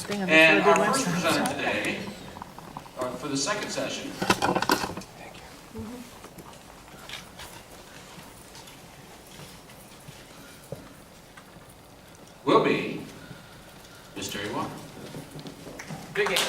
And our first presenter today, or for the second session, will be Ms. Terry Walker. Big hand.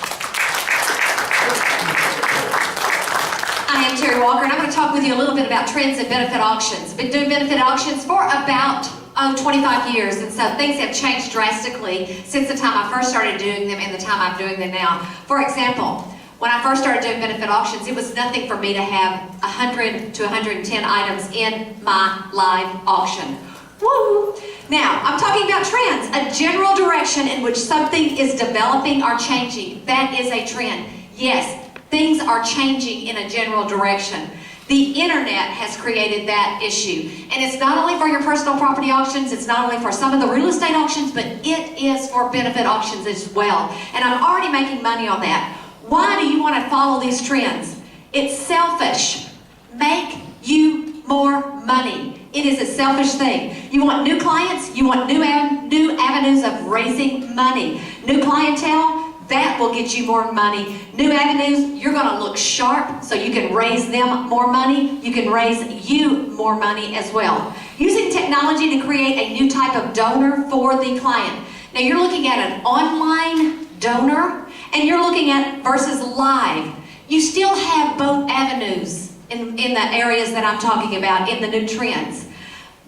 I am Terry Walker, and I'm going to talk with you a little bit about trends in benefit auctions. I've been doing benefit auctions for about 25 years, and so things have changed drastically since the time I first started doing them and the time I'm doing them now. For example, when I first started doing benefit auctions, it was nothing for me to have 100 to 110 items in my live auction. Woo! Now, I'm talking about trends, a general direction in which something is developing or changing. That is a trend. Yes, things are changing in a general direction. The internet has created that issue. And it's not only for your personal property auctions, it's not only for some of the real estate auctions, but it is for benefit auctions as well. And I'm already making money on that. Why do you want to follow these trends? It's selfish. Make you more money. It is a selfish thing. You want new clients, you want new avenues of raising money. New clientele, that will get you more money. New avenues, you're going to look sharp so you can raise them more money. You can raise you more money as well. Using technology to create a new type of donor for the client. Now you're looking at an online donor and you're looking at versus live. You still have both avenues in the areas that I'm talking about, in the new trends.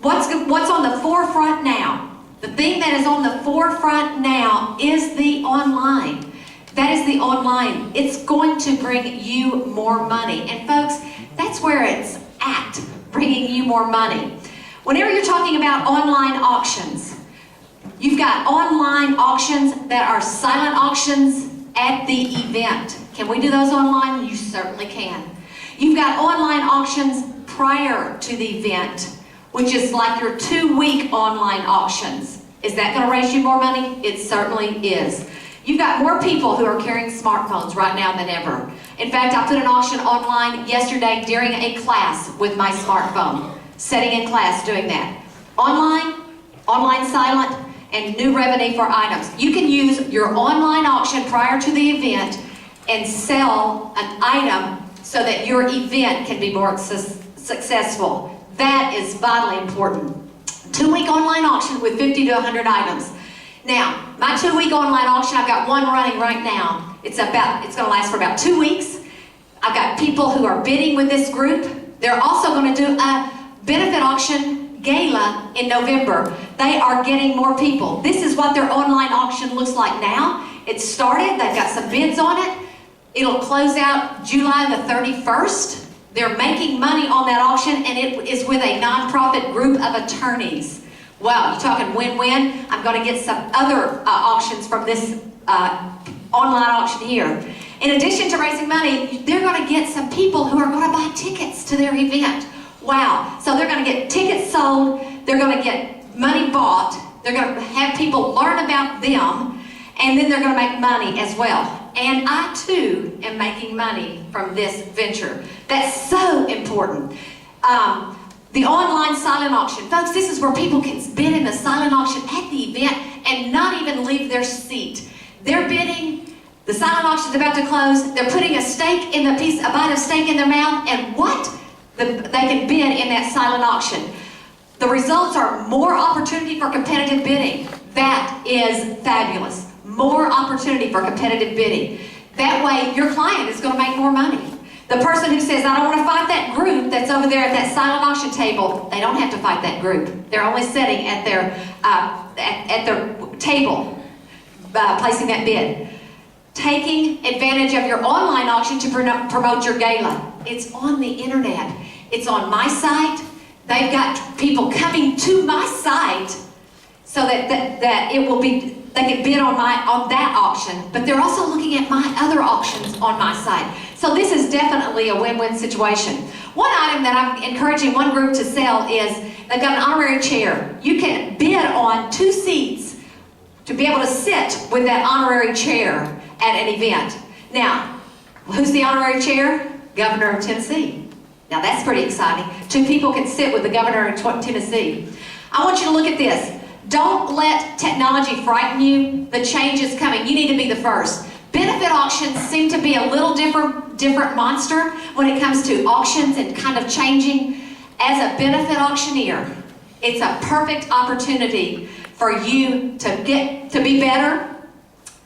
What's on the forefront now? The thing that is on the forefront now is the online. That is the online. It's going to bring you more money. And folks, that's where it's at, bringing you more money. Whenever you're talking about online auctions, you've got online auctions that are silent auctions at the event. Can we do those online? You certainly can. You've got online auctions prior to the event, which is like your 2-week online auctions. Is that going to raise you more money? It certainly is. You've got more people who are carrying smartphones right now than ever. In fact, I put an auction online yesterday during a class with my smartphone, sitting in class doing that. Online silent, and new revenue for items. You can use your online auction prior to the event and sell an item so that your event can be more successful. That is vitally important. 2-week online auction with 50 to 100 items. Now, my 2-week online auction, I've got one running right now. It's going to last for about 2 weeks. I've got people who are bidding with this group. They're also going to do a benefit auction gala in November. They are getting more people. This is what their online auction looks like now. It's started. They've got some bids on it. It'll close out July the 31st. They're making money on that auction, and it is with a nonprofit group of attorneys. Wow, you're talking win-win. I'm going to get some other auctions from this online auction here. In addition to raising money, they're going to get some people who are going to buy tickets to their event. Wow, so they're going to get tickets sold, they're going to get money bought, they're going to have people learn about them, and then they're going to make money as well. And I too am making money from this venture. That's so important. The online silent auction. Folks, this is where people can bid in the silent auction at the event and not even leave their seat. They're bidding, the silent auction's about to close, they're putting a steak in a bite of steak in their mouth, and they can bid in that silent auction. The results are more opportunity for competitive bidding. That is fabulous. More opportunity for competitive bidding. That way, your client is going to make more money. The person who says, I don't want to fight that group that's over there at that silent auction table, they don't have to fight that group. They're only sitting at their table, placing that bid. Taking advantage of your online auction to promote your gala. It's on the internet. It's on my site. They've got people coming to my site so that it will be, they can bid on that auction, but they're also looking at my other auctions on my site. So this is definitely a win-win situation. One item that I'm encouraging one group to sell is they've got an honorary chair. You can bid on 2 seats to be able to sit with that honorary chair at an event. Now, who's the honorary chair? Governor of Tennessee. Now that's pretty exciting. 2 people can sit with the governor of Tennessee. I want you to look at this. Don't let technology frighten you. The change is coming. You need to be the first. Benefit auctions seem to be a little different monster when it comes to auctions and kind of changing. As a benefit auctioneer, it's a perfect opportunity for you to be better,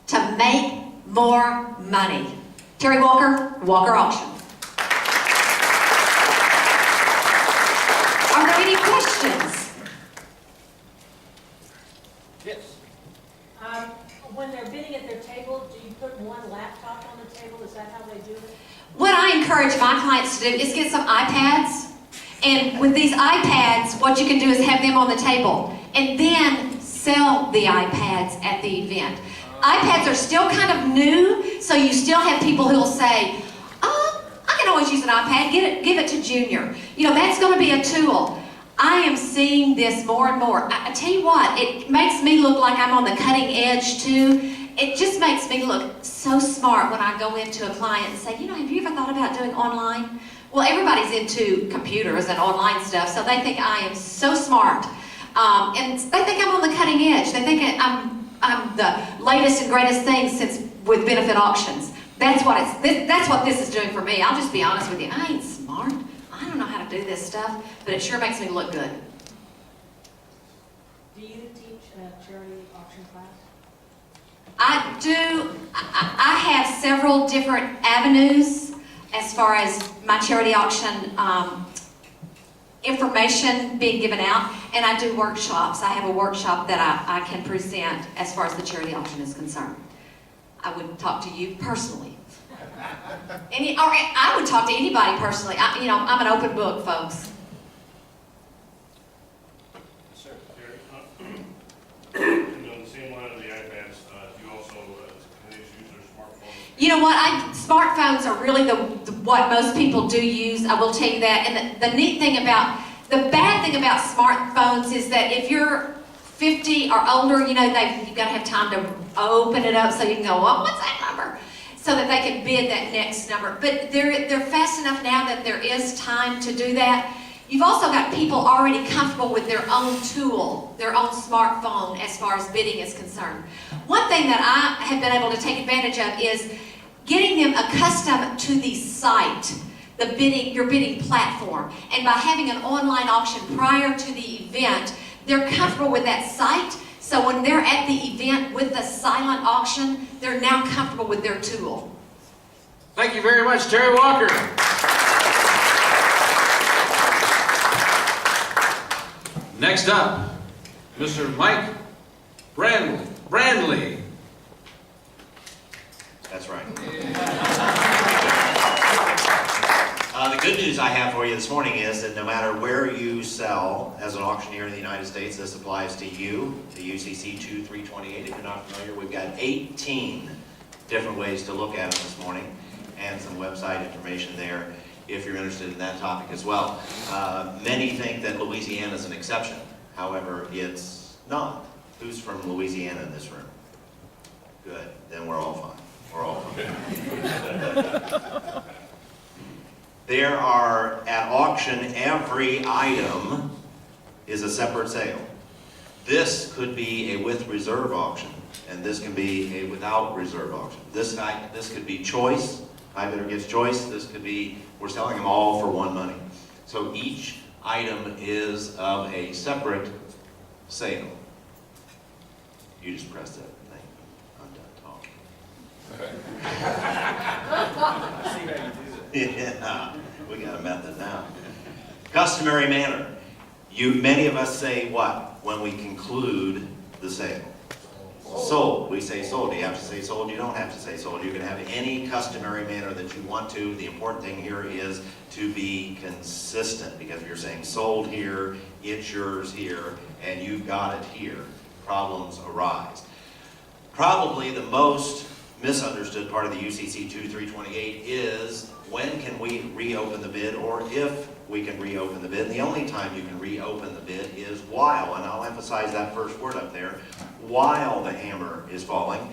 to make more money. Terry Walker, Walker Auction. Are there any questions? Yes. When they're bidding at their table, do you put one laptop on the table? Is that how they do it? What I encourage my clients to do is get some iPads. And with these iPads, what you can do is have them on the table and then sell the iPads at the event. iPads are still kind of new, so you still have people who will say, oh, I can always use an iPad, give it to Junior. You know, that's going to be a tool. I am seeing this more and more. I tell you what, it makes me look like I'm on the cutting edge too. It just makes me look so smart when I go into a client and say, you know, have you ever thought about doing online? Well, everybody's into computers and online stuff, so they think I am so smart. And they think I'm on the cutting edge. They think I'm the latest and greatest thing with benefit auctions. That's what this is doing for me. I'll just be honest with you. I ain't smart. I don't know how to do this stuff, but it sure makes me look good. Do you teach a charity auction class? I do. I have several different avenues as far as my charity auction information being given out, and I do workshops. I have a workshop that I can present as far as the charity auction is concerned. I would talk to you personally. I would talk to anybody personally. I'm an open book, folks. Sir. Terry, on the same line of the iPads, you also can use their smartphones? You know what? Smartphones are really what most people do use. I will tell you that. And the bad thing about smartphones is that if you're 50 or older, you've got to have time to open it up so you can go, well, what's that number? So that they can bid that next number. But they're fast enough now that there is time to do that. You've also got people already comfortable with their own tool, their own smartphone as far as bidding is concerned. One thing that I have been able to take advantage of is getting them accustomed to the site, your bidding platform. And by having an online auction prior to the event, they're comfortable with that site. So when they're at the event with the silent auction, they're now comfortable with their tool. Thank you very much, Terry Walker. Next up, Mr. Mike Brandley. That's right. The good news I have for you this morning is that no matter where you sell as an auctioneer in the United States, this applies to you, the UCC 2328. If you're not familiar, we've got 18 different ways to look at them this morning and some website information there if you're interested in that topic as well. Many think that Louisiana is an exception. However, it's not. Who's from Louisiana in this room? Good. Then we're all fine. We're all fine. There are, at auction, every item is a separate sale. This could be a with reserve auction, and this can be a without reserve auction. This could be choice, high bidder gets choice. This could be, we're selling them all for one money. So each item is of a separate sale. You just press that thing. I'm done talking. See how you do that. Yeah, we got a method now. Customary manner. Many of us say what when we conclude the sale? Sold. We say sold. Do you have to say sold? You don't have to say sold. You can have any customary manner that you want to. The important thing here is to be consistent, because if you're saying sold here, it's yours here, and you've got it here, problems arise. Probably the most misunderstood part of the UCC 2328 is when can we reopen the bid, or if we can reopen the bid. And the only time you can reopen the bid is while, and I'll emphasize that first word up there, while the hammer is falling.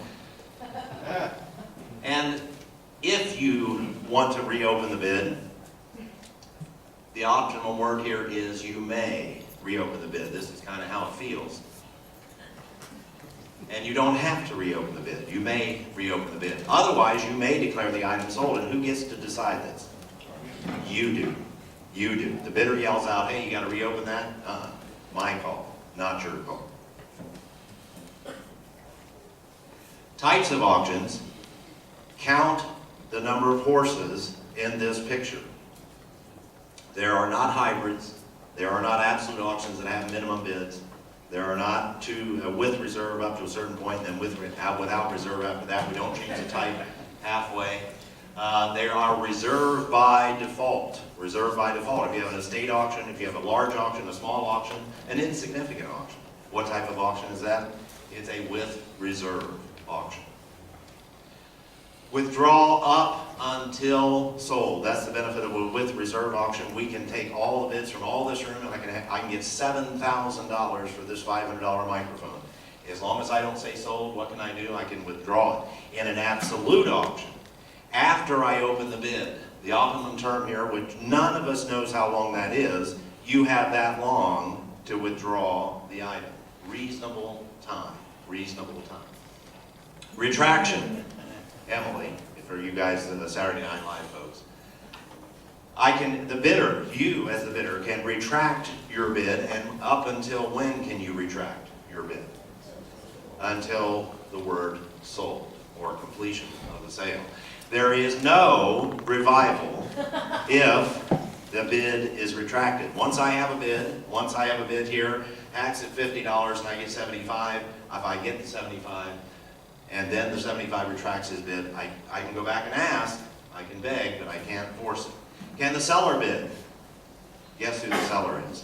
And if you want to reopen the bid, the optional word here is you may reopen the bid. This is kind of how it feels. and you don't have to reopen the bid. You may reopen the bid. Otherwise, you may declare the item sold, and who gets to decide this? You do. You do. The bidder yells out, hey, you got to reopen that? My call, not your call. Types of auctions. Count the number of horses in this picture. There are not hybrids. There are not absolute auctions that have minimum bids. There are not with reserve up to a certain point, and then without reserve after that. We don't change the type halfway. They are reserved by default. Reserved by default. If you have an estate auction, if you have a large auction, a small auction, an insignificant auction. What type of auction is that? It's a with reserve auction. Withdraw up until sold. That's the benefit of a with reserve auction. We can take all the bids from all this room, and I can get $7,000 for this $500 microphone. As long as I don't say sold, what can I do? I can withdraw it. In an absolute auction, after I open the bid, the optimum term here, which none of us knows how long that is, you have that long to withdraw the item. Reasonable time. Reasonable time. Retraction. Emily, for you guys, the Saturday Night Live folks. The bidder, you as the bidder, can retract your bid, and up until when can you retract your bid? Until the word sold, or completion of the sale. There is no revival if the bid is retracted. Once I have a bid here, acts at $50 and I get 75, if I get the 75, and then the 75 retracts his bid, I can go back and ask, I can beg, but I can't force it. Can the seller bid? Guess who the seller is?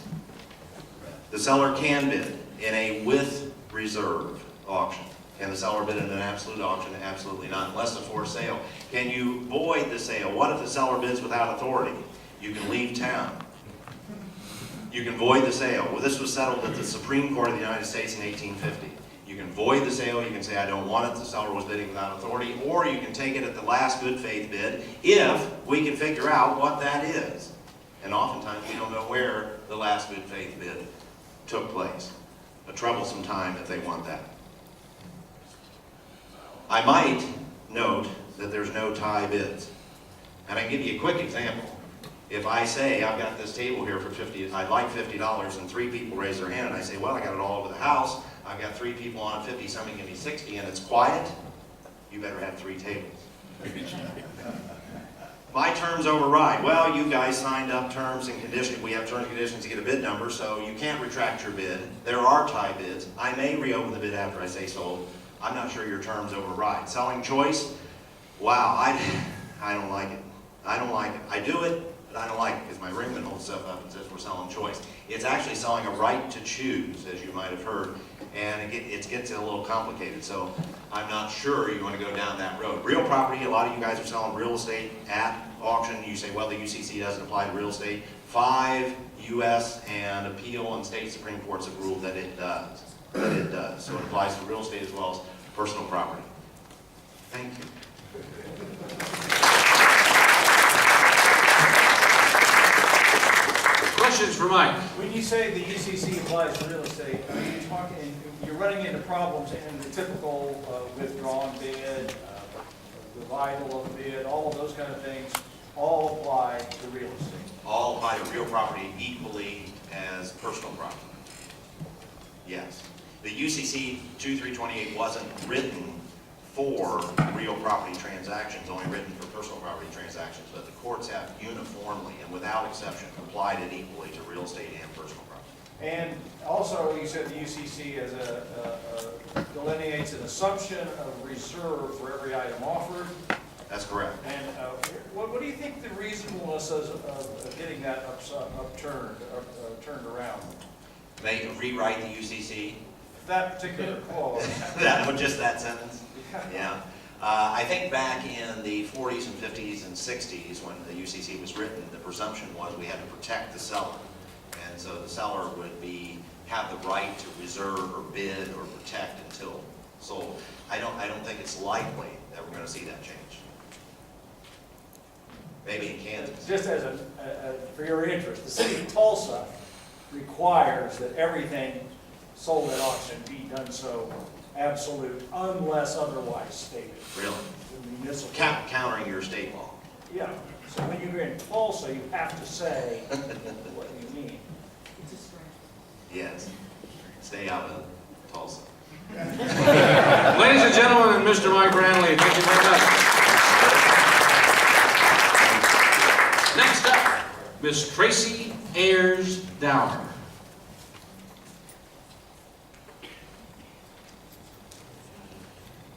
The seller can bid in a with reserve auction. Can the seller bid in an absolute auction? Absolutely not, unless it's for sale. Can you void the sale? What if the seller bids without authority? You can leave town. You can void the sale. Well, this was settled at the Supreme Court of the United States in 1850. You can void the sale, you can say I don't want it, the seller was bidding without authority, or you can take it at the last good faith bid if we can figure out what that is. And oftentimes we don't know where the last good faith bid took place. A troublesome time if they want that. I might note that there's no tie bids. And I can give you a quick example. If I say I've got this table here for $50, I'd like $50, and 3 people raise their hand, and I say, well, I got it all over the house, I've got 3 people on 50, somebody give me 60, and it's quiet, you better have 3 tables. My terms override. Well, you guys signed up terms and conditions. We have terms and conditions to get a bid number, so you can't retract your bid. There are tie bids. I may reopen the bid after I say sold. I'm not sure your terms override. Selling choice, wow, I don't like it. I don't like it. I do it, but I don't like it because my ringman holds stuff up and says we're selling choice. It's actually selling a right to choose, as you might have heard, and it gets a little complicated, so I'm not sure you want to go down that road. Real property, a lot of you guys are selling real estate at auction. You say, well, the UCC doesn't apply to real estate. 5 U.S. and appeal and state Supreme Courts have ruled that it does. So it applies to real estate as well as personal property. Thank you. Questions for Mike? When you say the UCC applies to real estate, you're running into problems in the typical withdrawn bid, revival of bid, all of those kind of things, all apply to real estate. All apply to real property equally as personal property. Yes. The UCC 2328 wasn't written for real property transactions, only written for personal property transactions, but the courts have uniformly and without exception applied it equally to real estate and personal property. And also, you said the UCC delineates an assumption of reserve for every item offered. That's correct. And what do you think the reasonableness of getting that turned around? They rewrite the UCC. That particular clause. Just that sentence? Yeah. I think back in the 40s and 50s and 60s when the UCC was written, the presumption was we had to protect the seller. And so the seller would have the right to reserve or bid or protect until sold. I don't think it's likely that we're going to see that change. Maybe in Kansas. Just as for your interest, the city of Tulsa requires that everything sold at auction be done so absolute, unless otherwise stated. Really? The municipal. Countering your state law. Yeah, so when you're in Tulsa, you have to say what you mean. Yes. Stay out of Tulsa. Ladies and gentlemen, and Mr. Mike Ranley, thank you very much. Next up, Miss Tracy Airs Dower.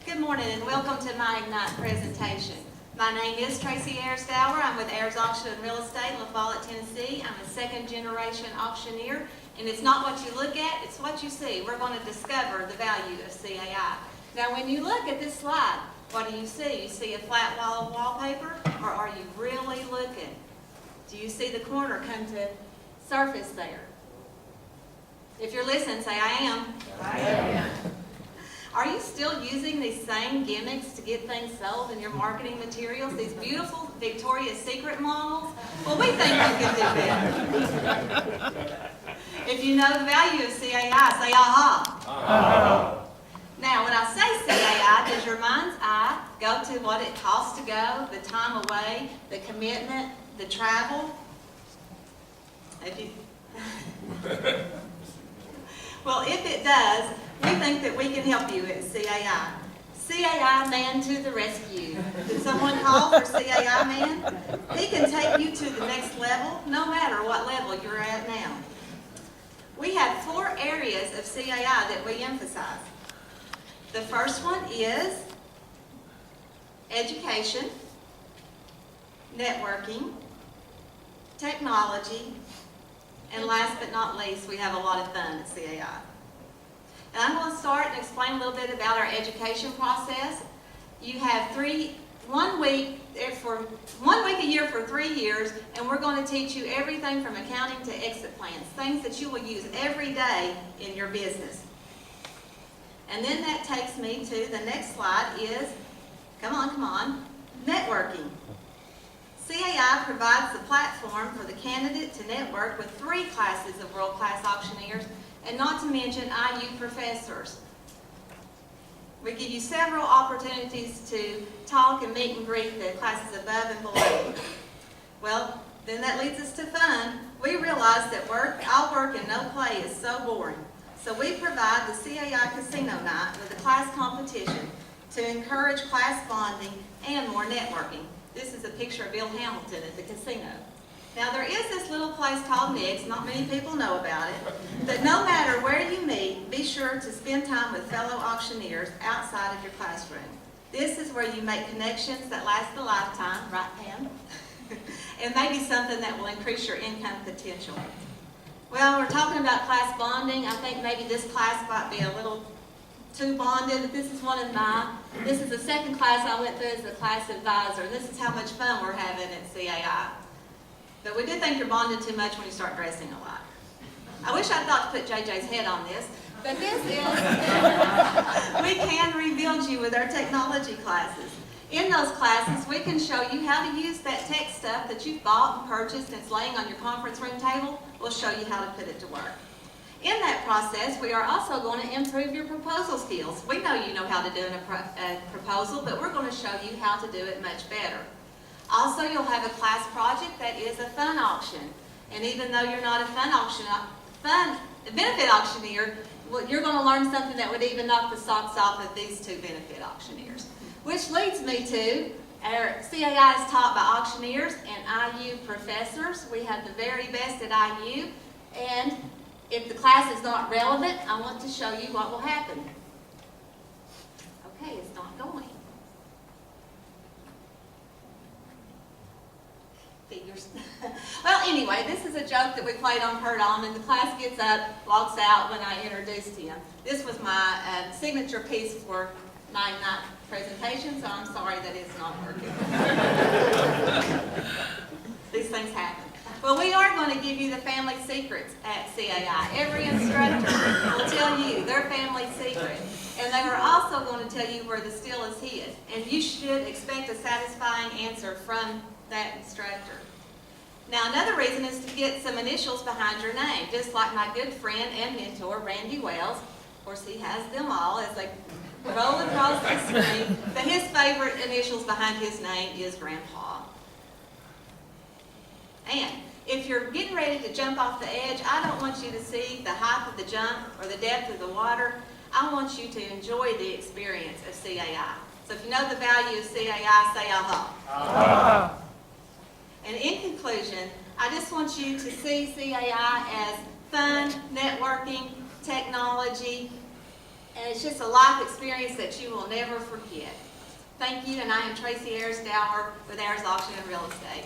Good morning and welcome to my Ignite presentation. My name is Tracy Airs Dower. I'm with Airs Auction and Real Estate in La Follette, Tennessee. I'm a second generation auctioneer, and it's not what you look at, it's what you see. We're going to discover the value of CAI. Now when you look at this slide, what do you see? You see a flat wall of wallpaper, or are you really looking? Do you see the corner come to surface there? If you're listening, say I am. I am. Are you still using these same gimmicks to get things sold in your marketing materials? These beautiful Victoria's Secret models? Well, we think we can do better. If you know the value of CAI, say aha. Now, when I say CAI, does your mind's eye go to what it costs to go, the time away, the commitment, the travel? Well, if it does, we think that we can help you at CAI. CAI Man to the rescue. Did someone call for CAI Man? He can take you to the next level, no matter what level you're at now. We have 4 areas of CAI that we emphasize. The first one is education, networking, technology, and last but not least, we have a lot of fun at CAI. And I'm going to start and explain a little bit about our education process. You have 1 week a year for 3 years, and we're going to teach you everything from accounting to exit plans, things that you will use every day in your business. And then that takes me to the next slide is, come on, networking. CAI provides the platform for the candidate to network with 3 classes of world-class auctioneers, and not to mention IU professors. We give you several opportunities to talk and meet and greet the classes above and below. Well, then that leads us to fun. We realize that all work and no play is so boring. So we provide the CAI Casino Night with a class competition to encourage class bonding and more networking. This is a picture of Bill Hamilton at the casino. Now there is this little place called Nick's, not many people know about it, but no matter where you meet, be sure to spend time with fellow auctioneers outside of your classroom. This is where you make connections that last a lifetime, right Pam? And maybe something that will increase your income potential. Well, we're talking about class bonding. I think maybe this class might be a little too bonded, but this is one of mine. This is the second class I went through as the class advisor, and this is how much fun we're having at CAI. But we do think you're bonded too much when you start dressing a lot. I wish I thought to put JJ's head on this, but this is, we can rebuild you with our technology classes. In those classes, we can show you how to use that tech stuff that you've bought and purchased and it's laying on your conference room table. We'll show you how to put it to work. In that process, we are also going to improve your proposal skills. We know you know how to do a proposal, but we're going to show you how to do it much better. Also, you'll have a class project that is a fun auction. And even though you're not a benefit auctioneer, you're going to learn something that would even knock the socks off of these 2 benefit auctioneers. Which leads me to our CAI is taught by auctioneers and IU professors. We have the very best at IU. And if the class is not relevant, I want to show you what will happen. Okay, it's not going. Figures. Well, anyway, this is a joke that we played on Pert On, and the class gets up, walks out when I introduced him. This was my signature piece for my night presentation, so I'm sorry that it's not working. These things happen. Well, we are going to give you the family secrets at CAI. Every instructor will tell you their family secret. And they are also going to tell you where the steal is hid. And you should expect a satisfying answer from that instructor. Now, another reason is to get some initials behind your name, just like my good friend and mentor, Randy Wells, course, he has them all as they roll across the screen. But his favorite initials behind his name is Grandpa. And if you're getting ready to jump off the edge, I don't want you to see the height of the jump or the depth of the water. I want you to enjoy the experience of CAI. So if you know the value of CAI, say aha. And in conclusion, I just want you to see CAI as fun, networking, technology, and it's just a life experience that you will never forget. Thank you, and I am Tracy Airs with Airs Auction and Real Estate.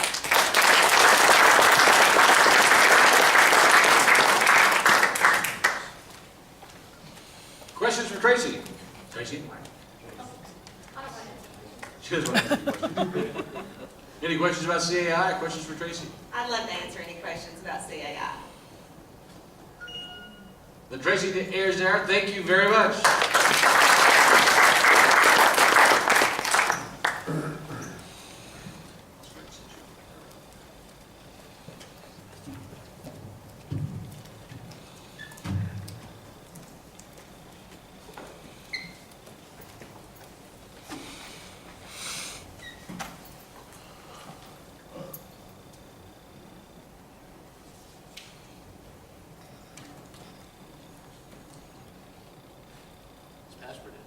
Questions for Tracy? Tracy? She doesn't want to ask any questions. Any questions about CAI? Questions for Tracy? I'd love to answer any questions about CAI. The Tracy Airs there, thank you very much. Password is.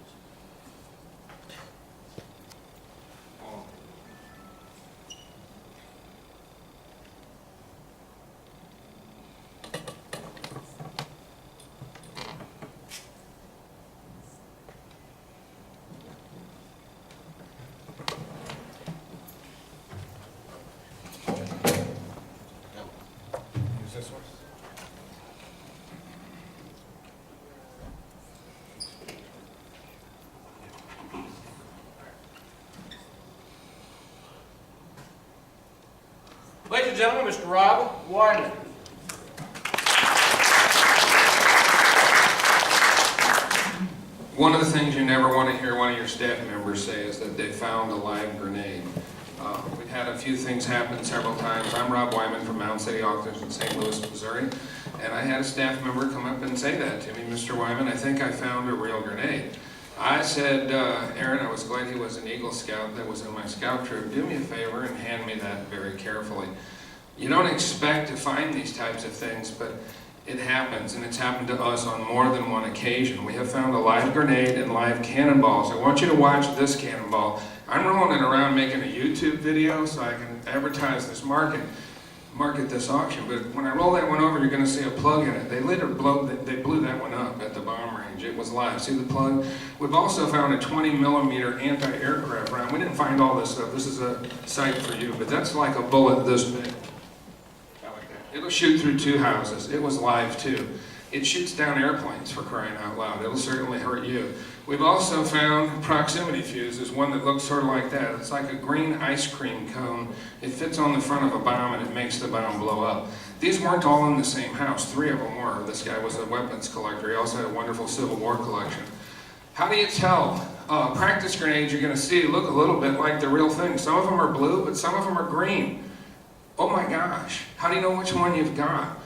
Use this one. Ladies and gentlemen, Mr. Rob Wyman. One of the things you never want to hear one of your staff members say is that they found a live grenade. We've had a few things happen several times. I'm Rob Wyman from Mound City Auctions in St. Louis, Missouri, and I had a staff member come up and say that to me, Mr. Wyman, I think I found a real grenade. I said, Aaron, I was glad he was an Eagle Scout that was in my scout troop. Do me a favor and hand me that very carefully. You don't expect to find these types of things, but it happens, and it's happened to us on more than one occasion. We have found a live grenade and live cannonballs. I want you to watch this cannonball. I'm rolling it around making a YouTube video so I can advertise this market this auction, but when I roll that one over, you're going to see a plug in it. They blew that one up at the bomb range. It was live. See the plug? We've also found a 20mm anti-aircraft round. We didn't find all this stuff. This is a site for you, but that's like a bullet this big. It'll shoot through 2 houses. It was live too. It shoots down airplanes, for crying out loud. It'll certainly hurt you. We've also found proximity fuses, one that looks sort of like that. It's like a green ice cream cone. It fits on the front of a bomb and it makes the bomb blow up. These weren't all in the same house. 3 of them were. This guy was a weapons collector. He also had a wonderful Civil War collection. How do you tell? Practice grenades you're going to see look a little bit like the real thing. Some of them are blue, but some of them are green. Oh my gosh, how do you know which one you've got?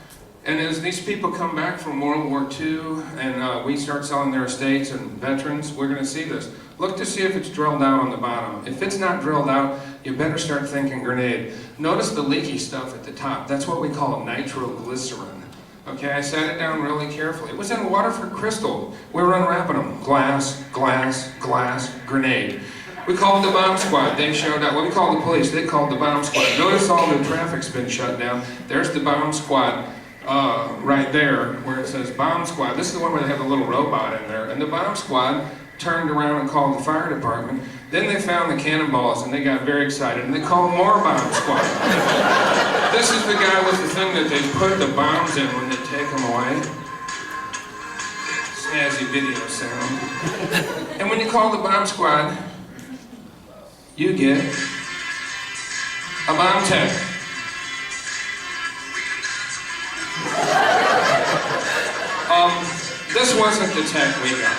And as these people come back from World War II and we start selling their estates and veterans, we're going to see this. Look to see if it's drilled out on the bottom. If it's not drilled out, you better start thinking grenade. Notice the leaky stuff at the top. That's what we call nitroglycerin. Okay, I sat it down really carefully. It was in Waterford Crystal. We were unwrapping them. Glass, glass, glass, grenade. We called the bomb squad. They showed up. Well, we called the police. They called the bomb squad. Notice all the traffic's been shut down. There's the bomb squad right there where it says bomb squad. This is the one where they have the little robot in there. And the bomb squad turned around and called the fire department. Then they found the cannonballs and they got very excited and they called more bomb squad. This is the guy with the thing that they put the bombs in when they take them away. Snazzy video sound. And when you call the bomb squad, you get a bomb tech. This wasn't the tech we got.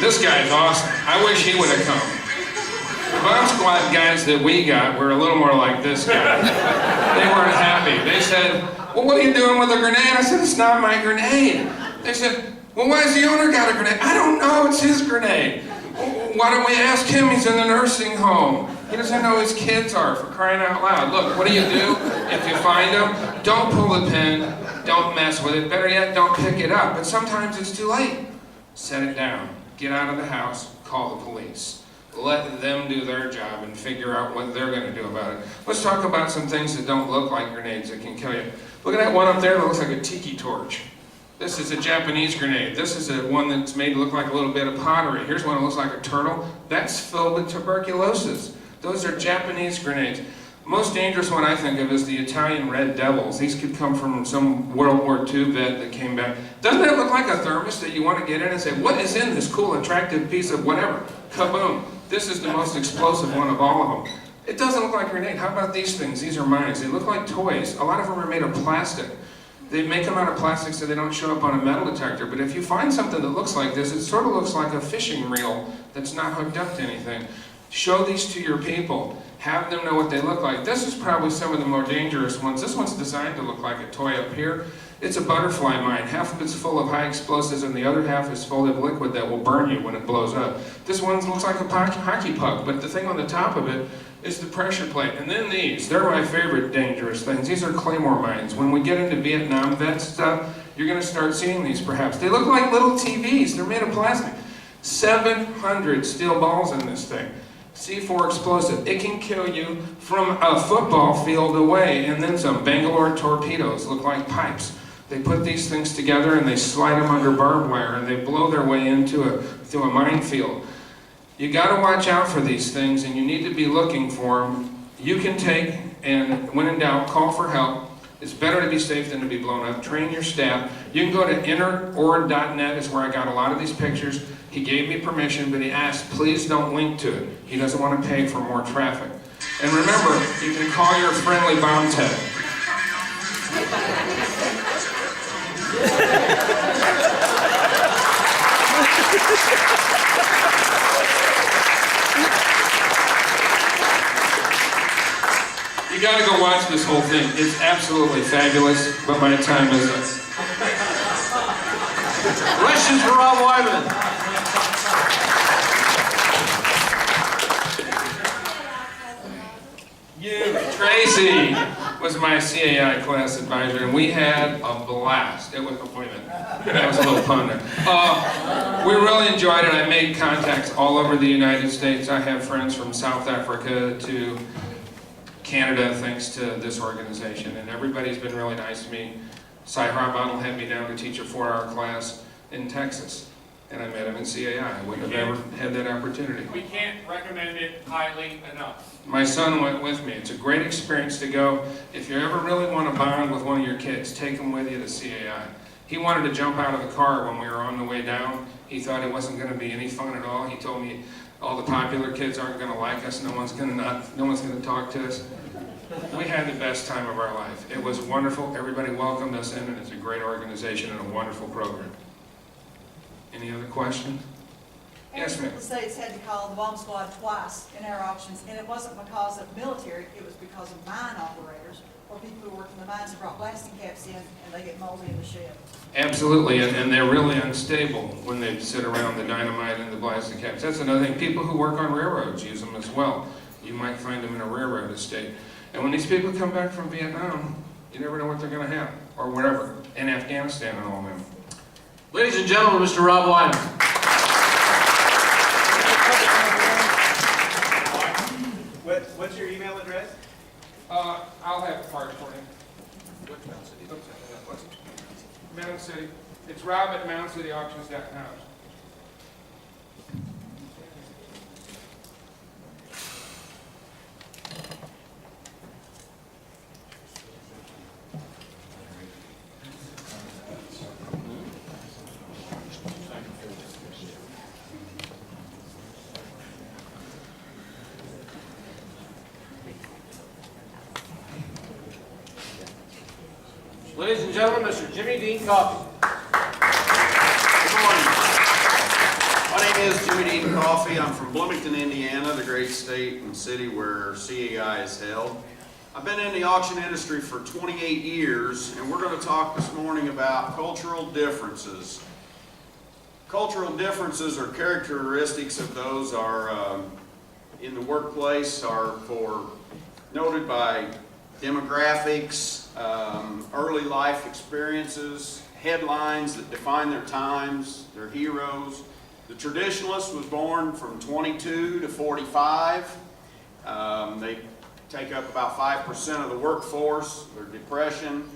This guy's awesome. I wish he would have come. The bomb squad guys that we got were a little more like this guy. They weren't happy. They said, well, what are you doing with a grenade? I said, it's not my grenade. They said, Well, why has the owner got a grenade? I don't know, it's his grenade. Why don't we ask him? He's in the nursing home. He doesn't know who his kids are, for crying out loud. Look, what do? If you find them, don't pull the pin, don't mess with it. Better yet, don't pick it up. But sometimes it's too late. Set it down. Get out of the house, call the police. Let them do their job and figure out what they're going to do about it. Let's talk about some things that don't look like grenades that can kill you. Look at that one up there that looks like a tiki torch. This is a Japanese grenade. This is one that's made to look like a little bit of pottery. Here's one that looks like a turtle. That's filled with tuberculosis. Those are Japanese grenades. Most dangerous one I think of is the Italian Red Devils. These could come from some World War II vet that came back. Doesn't that look like a thermos that you want to get in and say, what is in this cool, attractive piece of whatever? Kaboom. This is the most explosive one of all of them. It doesn't look like a grenade. How about these things? These are mines. They look like toys. A lot of them are made of plastic. They make them out of plastic so they don't show up on a metal detector. But if you find something that looks like this, it sort of looks like a fishing reel that's not hooked up to anything. Show these to your people. Have them know what they look like. This is probably some of the more dangerous ones. This one's designed to look like a toy up here. It's a butterfly mine. Half of it's full of high explosives and the other half is full of liquid that will burn you when it blows up. This one looks like a hockey puck, but the thing on the top of it is the pressure plate. And then these, they're my favorite dangerous things. These are claymore mines. When we get into Vietnam vet stuff, you're going to start seeing these perhaps. They look like little TVs. They're made of plastic. 700 steel balls in this thing. C4 explosive. It can kill you from a football field away, and then some. Bangalore torpedoes look like pipes. They put these things together and they slide them under barbed wire and they blow their way through a minefield. You got to watch out for these things and you need to be looking for them. You can take, and when in doubt, call for help. It's better to be safe than to be blown up. Train your staff. You can go to innerord.net is where I got a lot of these pictures. He gave me permission, but he asked, please don't link to it. He doesn't want to pay for more traffic. And remember, you can call your friendly bomb tech. You gotta go watch this whole thing. It's absolutely fabulous, but my time is up. Questions for Rob Wyman? Tracy was my CAI class advisor, and we had a blast. It was, wait a minute, that was a little pun there. We really enjoyed it. I made contacts all over the United States. I have friends from South Africa to Canada, thanks to this organization, and everybody's been really nice to me. Cy Harbottle had me down to teach a 4-hour class in Texas, and I met him in CAI. I wouldn't have ever had that opportunity. We can't recommend it highly enough. My son went with me. It's a great experience to go. If you ever really want to bond with one of your kids, take them with you to CAI. He wanted to jump out of the car when we were on the way down. He thought it wasn't going to be any fun at all. He told me all the popular kids aren't going to like us. No one's going to talk to us. We had the best time of our life. It was wonderful. Everybody welcomed us in, and it's a great organization and a wonderful program. Any other questions? Yes, ma'am. The states had to call the bomb squad twice in our auctions, and it wasn't because of military, it was because of mine operators or people who work in the mines who brought blasting caps in and they get moldy in the shed. Absolutely, and they're really unstable when they sit around the dynamite and the blasting caps. That's another thing. People who work on railroads use them as well. You might find them in a railroad estate. And when these people come back from Vietnam, you never know what they're going to have, or wherever, in Afghanistan and all them. Ladies and gentlemen, Mr. Rob Wyman. What's your email address? I'll have cards for you. Mountain City. It's Rob at MountainCityAuctions.com. Ladies and gentlemen, Mr. Jimmy Dean Coffey. Good morning. My name is Jimmy Dean Coffey. I'm from Bloomington, Indiana, the great state and city where CAI is held. I've been in the auction industry for 28 years, and we're going to talk this morning about cultural differences Cultural differences or characteristics of those are in the workplace are noted by demographics, early life experiences, headlines that define their times, their heroes. The traditionalist was born from 22 to 45. They take up about 5% of the workforce. Their depression,